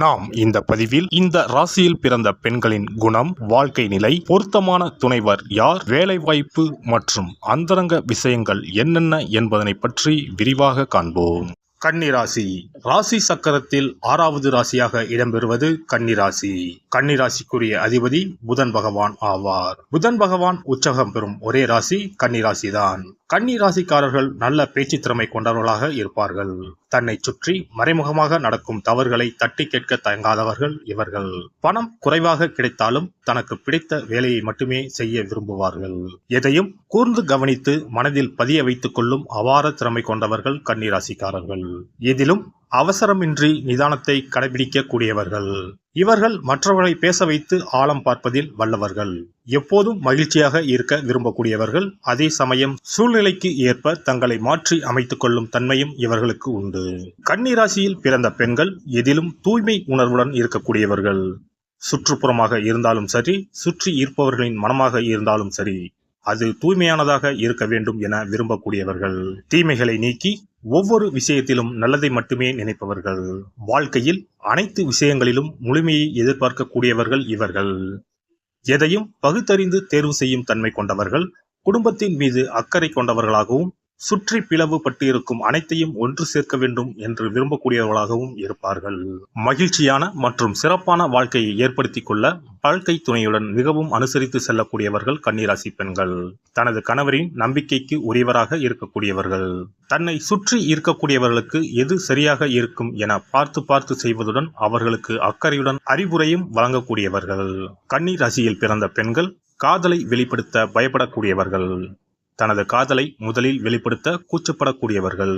நாம் இந்த பதிவில் இந்த ராசியில் பிறந்த பெண்களின் குணம், வாழ்க்கை நிலை, பொருத்தமான துணைவர் யார், வேலைவாய்ப்பு மற்றும் அந்தரங்க விஷயங்கள் என்னென்ன என்பதனை பற்றி விரிவாக காண்போம். கன்னிராசி. ராசி சக்கரத்தில் 6வது ராசியாக இடம்பெறுவது கன்னிராசி. கன்னிராசிக்குரிய அதிபதி புதன் பகவான் ஆவார். புதன் பகவான் உச்சகம் பெறும் ஒரே ராசி கன்னிராசிதான். கன்னிராசிக்காரர்கள் நல்ல பேச்சு திறமை கொண்டவர்களாக இருப்பார்கள். தன்னை சுற்றி மறைமுகமாக நடக்கும் தவறுகளை தட்டி கேட்க தயங்காதவர்கள் இவர்கள். பணம் குறைவாக கிடைத்தாலும் தனக்கு பிடித்த வேலையை மட்டுமே செய்ய விரும்புவார்கள். எதையும் கூர்ந்து கவனித்து மனதில் பதிய வைத்துக் கொள்ளும் அபார திறமை கொண்டவர்கள் கன்னிராசிக்காரர்கள். எதிலும் அவசரமின்றி நிதானத்தை கடைபிடிக்க கூடியவர்கள். இவர்கள் மற்றவர்களை பேச வைத்து ஆழம் பார்ப்பதில் வல்லவர்கள். எப்போதும் மகிழ்ச்சியாக இருக்க விரும்பக்கூடியவர்கள். அதே சமயம் சூழ்நிலைக்கு ஏற்ப தங்களை மாற்றி அமைத்துக் கொள்ளும் தன்மையும் இவர்களுக்கு உண்டு. கன்னிராசியில் பிறந்த பெண்கள் எதிலும் தூய்மை உணர்வுடன் இருக்கக்கூடியவர்கள். சுற்றுப்புறமாக இருந்தாலும் சரி, சுற்றி இருப்பவர்களின் மனமாக இருந்தாலும் சரி, அது தூய்மையானதாக இருக்க வேண்டும் என விரும்பக்கூடியவர்கள். தீமைகளை நீக்கி ஒவ்வொரு விஷயத்திலும் நல்லதை மட்டுமே நினைப்பவர்கள். வாழ்க்கையில் அனைத்து விஷயங்களிலும் முழுமையை எதிர்பார்க்கக்கூடியவர்கள் இவர்கள். எதையும் பகுத்தறிந்து தேர்வு செய்யும் தன்மை கொண்டவர்கள். குடும்பத்தின் மீது அக்கறை கொண்டவர்களாகவும் சுற்றி பிளவு பட்டு இருக்கும் அனைத்தையும் ஒன்று சேர்க்க வேண்டும் என்று விரும்பக்கூடியவர்களாகவும் இருப்பார்கள். மகிழ்ச்சியான மற்றும் சிறப்பான வாழ்க்கையை ஏற்படுத்திக் கொள்ள வாழ்க்கை துணையுடன் மிகவும் அனுசரித்து செல்லக்கூடியவர்கள் கன்னிராசி பெண்கள். தனது கணவரின் நம்பிக்கைக்கு உரியவராக இருக்கக்கூடியவர்கள். தன்னை சுற்றி இருக்கக்கூடியவர்களுக்கு எது சரியாக இருக்கும் என பார்த்து பார்த்து செய்வதுடன் அவர்களுக்கு அக்கறையுடன் அறிவுரையும் வழங்கக்கூடியவர்கள். கன்னிராசியில் பிறந்த பெண்கள் காதலை வெளிப்படுத்த பயப்படக்கூடியவர்கள். தனது காதலை முதலில் வெளிப்படுத்த கூச்சப்படக்கூடியவர்கள்.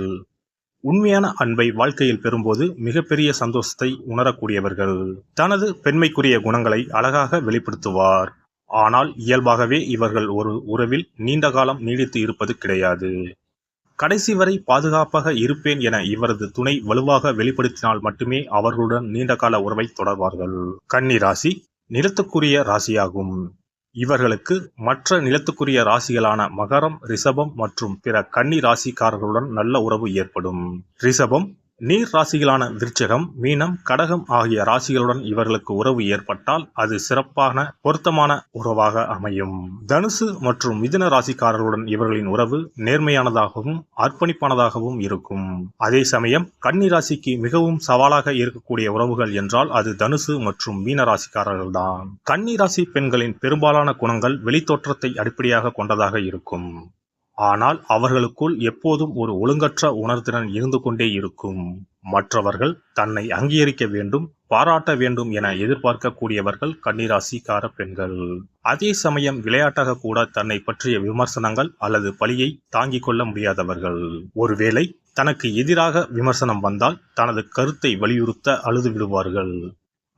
உண்மையான அன்பை வாழ்க்கையில் பெறும்போது மிகப்பெரிய சந்தோஷத்தை உணரக்கூடியவர்கள். தனது பெண்மைக்குரிய குணங்களை அழகாக வெளிப்படுத்துவார். ஆனால் இயல்பாகவே இவர்கள் ஒரு உறவில் நீண்ட காலம் நீடித்து இருப்பது கிடையாது. கடைசி வரை பாதுகாப்பாக இருப்பேன் என இவரது துணை வலுவாக வெளிப்படுத்தினால் மட்டுமே அவர்களுடன் நீண்டகால உறவை தொடர்வார்கள். கன்னிராசி நிலத்துக்குரிய ராசியாகும். இவர்களுக்கு மற்ற நிலத்துக்குரிய ராசிகளான மகரம், ரிஷபம் மற்றும் பிற கன்னி ராசிக்காரர்களுடன் நல்ல உறவு ஏற்படும். ரிஷபம், நீர் ராசிகளான விருச்சிகம், மீனம், கடகம் ஆகிய ராசிகளுடன் இவர்களுக்கு உறவு ஏற்பட்டால் அது சிறப்பான பொருத்தமான உறவாக அமையும். தனுசு மற்றும் மிதுன ராசிக்காரர்களுடன் இவர்களின் உறவு நேர்மையானதாகவும் அர்ப்பணிப்பானதாகவும் இருக்கும். அதே சமயம் கன்னி ராசிக்கு மிகவும் சவாலாக இருக்கக்கூடிய உறவுகள் என்றால் அது தனுசு மற்றும் மீன ராசிக்காரர்கள் தான். கன்னி ராசி பெண்களின் பெரும்பாலான குணங்கள் வெளித்தோற்றத்தை அடிப்படையாக கொண்டதாக இருக்கும். ஆனால் அவர்களுக்குள் எப்போதும் ஒரு ஒழுங்கற்ற உணர்திறன் இருந்து கொண்டே இருக்கும். மற்றவர்கள் தன்னை அங்கீகரிக்க வேண்டும், பாராட்ட வேண்டும் என எதிர்பார்க்கக்கூடியவர்கள் கன்னிராசிக்கார பெண்கள். அதே சமயம் விளையாட்டாக கூட தன்னை பற்றிய விமர்சனங்கள் அல்லது பழியை தாங்கிக் கொள்ள முடியாதவர்கள். ஒருவேளை தனக்கு எதிராக விமர்சனம் வந்தால் தனது கருத்தை வலியுறுத்த அழுது விடுவார்கள்.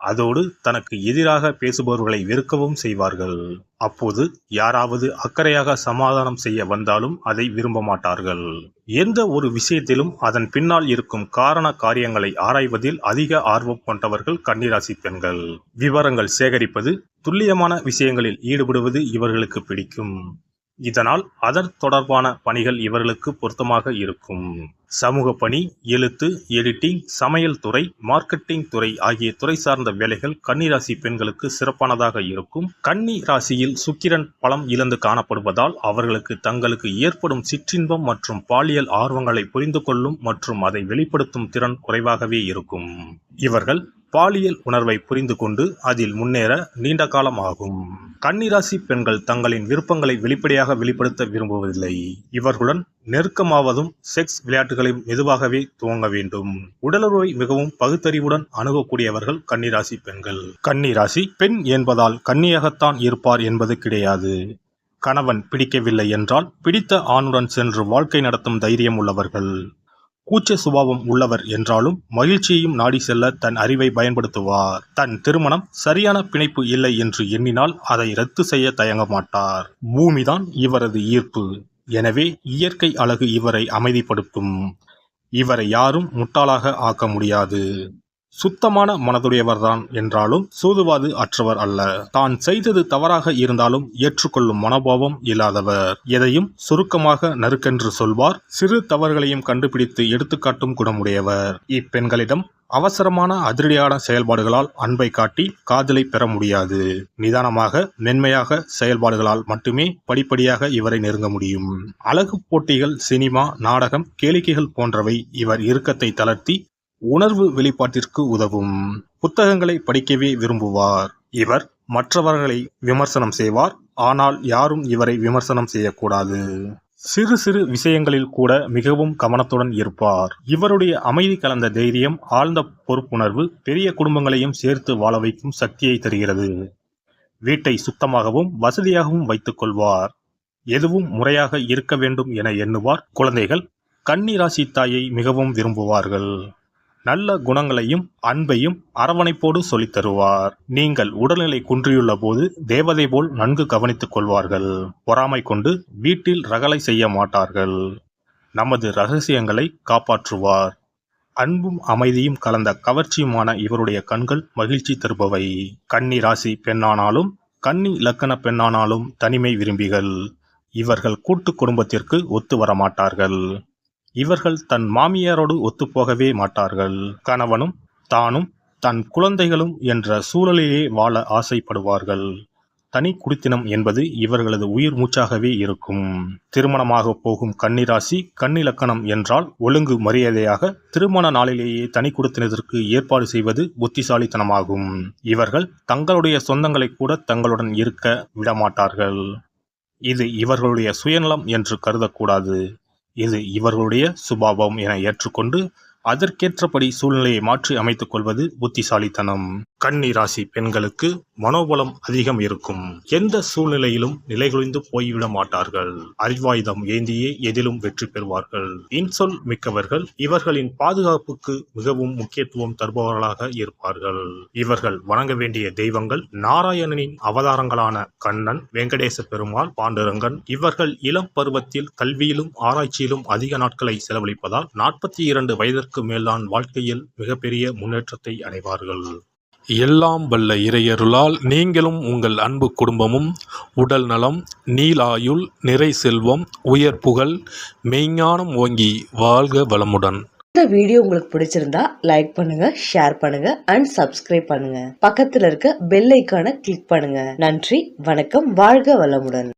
அதோடு தனக்கு எதிராக பேசுபவர்களை வெறுக்கவும் செய்வார்கள். அப்போது யாராவது அக்கறையாக சமாதானம் செய்ய வந்தாலும் அதை விரும்ப மாட்டார்கள். எந்த ஒரு விஷயத்திலும் அதன் பின்னால் இருக்கும் காரண காரியங்களை ஆராய்வதில் அதிக ஆர்வம் கொண்டவர்கள் கன்னிராசி பெண்கள். விவரங்கள் சேகரிப்பது, துல்லியமான விஷயங்களில் ஈடுபடுவது இவர்களுக்கு பிடிக்கும். இதனால் அதன் தொடர்பான பணிகள் இவர்களுக்கு பொருத்தமாக இருக்கும். சமூக பணி, எழுத்து, எடிட்டிங், சமையல் துறை, மார்க்கெட்டிங் துறை ஆகிய துறை சார்ந்த வேலைகள் கன்னிராசி பெண்களுக்கு சிறப்பானதாக இருக்கும். கன்னி ராசியில் சுக்கிரன் பலம் இழந்து காணப்படுவதால் அவர்களுக்கு தங்களுக்கு ஏற்படும் சிற்றின்பம் மற்றும் பாலியல் ஆர்வங்களை புரிந்து கொள்ளும் மற்றும் அதை வெளிப்படுத்தும் திறன் குறைவாகவே இருக்கும். இவர்கள் பாலியல் உணர்வை புரிந்து கொண்டு அதில் முன்னேற நீண்ட காலம் ஆகும். கன்னிராசி பெண்கள் தங்களின் விருப்பங்களை வெளிப்படையாக வெளிப்படுத்த விரும்புவதில்லை. இவர்களுடன் நெருக்கமாவதும் செக்ஸ் விளையாட்டுகளையும் மெதுவாகவே துவங்க வேண்டும். உடலுறவை மிகவும் பகுத்தறிவுடன் அணுகக்கூடியவர்கள் கன்னிராசி பெண்கள். கன்னிராசி பெண் என்பதால் கன்னியாகத்தான் இருப்பார் என்பது கிடையாது. கணவன் பிடிக்கவில்லை என்றால் பிடித்த ஆணுடன் சென்று வாழ்க்கை நடத்தும் தைரியம் உள்ளவர்கள். கூச்ச சுபாவம் உள்ளவர் என்றாலும் மகிழ்ச்சியையும் நாடி செல்ல தன் அறிவை பயன்படுத்துவார். தன் திருமணம் சரியான பிணைப்பு இல்லை என்று எண்ணினால் அதை ரத்து செய்ய தயங்க மாட்டார். பூமிதான் இவரது ஈர்ப்பு. எனவே இயற்கை அழகு இவரை அமைதிப்படுத்தும். இவரை யாரும் முட்டாளாக ஆக்க முடியாது. சுத்தமான மனதுடையவர்தான் என்றாலும் சூதுவாது அற்றவர் அல்ல. தான் செய்தது தவறாக இருந்தாலும் ஏற்றுக்கொள்ளும் மனோபாவம் இல்லாதவர். எதையும் சுருக்கமாக நறுக்கென்று சொல்வார். சிறு தவறுகளையும் கண்டுபிடித்து எடுத்துக்காட்டும் குணமுடையவர். இப்பெண்களிடம் அவசரமான அதிரடியான செயல்பாடுகளால் அன்பை காட்டி காதலை பெற முடியாது. நிதானமாக மென்மையாக செயல்பாடுகளால் மட்டுமே படிப்படியாக இவரை நெருங்க முடியும். அழகு போட்டிகள், சினிமா, நாடகம், கேளிக்கைகள் போன்றவை இவர் இறுக்கத்தை தளர்த்தி உணர்வு வெளிப்பாட்டிற்கு உதவும். புத்தகங்களை படிக்கவே விரும்புவார். இவர் மற்றவர்களை விமர்சனம் செய்வார். ஆனால் யாரும் இவரை விமர்சனம் செய்யக்கூடாது. சிறு சிறு விஷயங்களில் கூட மிகவும் கவனத்துடன் இருப்பார். இவருடைய அமைதி கலந்த தைரியம், ஆழ்ந்த பொறுப்புணர்வு பெரிய குடும்பங்களையும் சேர்த்து வாழ வைக்கும் சக்தியை தருகிறது. வீட்டை சுத்தமாகவும் வசதியாகவும் வைத்துக் கொள்வார். எதுவும் முறையாக இருக்க வேண்டும் என எண்ணுவார். குழந்தைகள் கன்னி ராசி தாயை மிகவும் விரும்புவார்கள். நல்ல குணங்களையும் அன்பையும் அரவணைப்போடு சொல்லித் தருவார். நீங்கள் உடல்நிலை குன்றியுள்ள போது தேவதை போல் நன்கு கவனித்துக் கொள்வார்கள். பொறாமை கொண்டு வீட்டில் ரகளை செய்ய மாட்டார்கள். நமது ரகசியங்களை காப்பாற்றுவார். அன்பும் அமைதியும் கலந்த கவர்ச்சியுமான இவருடைய கண்கள் மகிழ்ச்சி தருபவை. கன்னி ராசி பெண்ணானாலும் கன்னி லக்கண பெண்ணானாலும் தனிமை விரும்பிகள். இவர்கள் கூட்டு குடும்பத்திற்கு ஒத்து வரமாட்டார்கள். இவர்கள் தன் மாமியாரோடு ஒத்துப்போகவே மாட்டார்கள். கணவனும் தானும் தன் குழந்தைகளும் என்ற சூழலிலே வாழ ஆசைப்படுவார்கள். தனி குடித்தனம் என்பது இவர்களது உயிர் மூச்சாகவே இருக்கும். திருமணமாக போகும் கன்னிராசி கன்னி லக்கணம் என்றால் ஒழுங்கு மரியாதையாக திருமண நாளிலேயே தனி குடித்தனத்திற்கு ஏற்பாடு செய்வது புத்திசாலித்தனமாகும். இவர்கள் தங்களுடைய சொந்தங்களை கூட தங்களுடன் இருக்க விடமாட்டார்கள். இது இவர்களுடைய சுயநலம் என்று கருதக்கூடாது. இது இவர்களுடைய சுபாவம் என ஏற்றுக்கொண்டு அதற்கேற்றபடி சூழ்நிலையை மாற்றி அமைத்துக் கொள்வது புத்திசாலித்தனம். கன்னி ராசி பெண்களுக்கு மனோபலம் அதிகம் இருக்கும். எந்த சூழ்நிலையிலும் நிலைகுலைந்து போய்விட மாட்டார்கள். அறிவாயுதம் ஏந்தியே எதிலும் வெற்றி பெறுவார்கள். இன்சொல் மிக்கவர்கள். இவர்களின் பாதுகாப்புக்கு மிகவும் முக்கியத்துவம் தருபவர்களாக இருப்பார்கள். இவர்கள் வணங்க வேண்டிய தெய்வங்கள் நாராயணனின் அவதாரங்களான கண்ணன், வெங்கடேச பெருமாள், பாண்டுரங்கன். இவர்கள் இளம் பருவத்தில் கல்வியிலும் ஆராய்ச்சியிலும் அதிக நாட்களை செலவழிப்பதால் 42 வயதிற்கு மேல்தான் வாழ்க்கையில் மிகப்பெரிய முன்னேற்றத்தை அடைவார்கள். எல்லாம் வல்ல இறையருளால் நீங்களும் உங்கள் அன்பு குடும்பமும் உடல் நலம், நீலாயுள், நிறை செல்வம், உயர் புகழ், மெய்ஞானம் ஓங்கி வாழ்க வளமுடன். இந்த வீடியோ உங்களுக்கு பிடிச்சிருந்தா லைக் பண்ணுங்க, ஷேர் பண்ணுங்க அண்ட் சப்ஸ்கிரைப் பண்ணுங்க. பக்கத்துல இருக்க பெல் ஐகானை கிளிக் பண்ணுங்க. நன்றி, வணக்கம், வாழ்க வளமுடன்.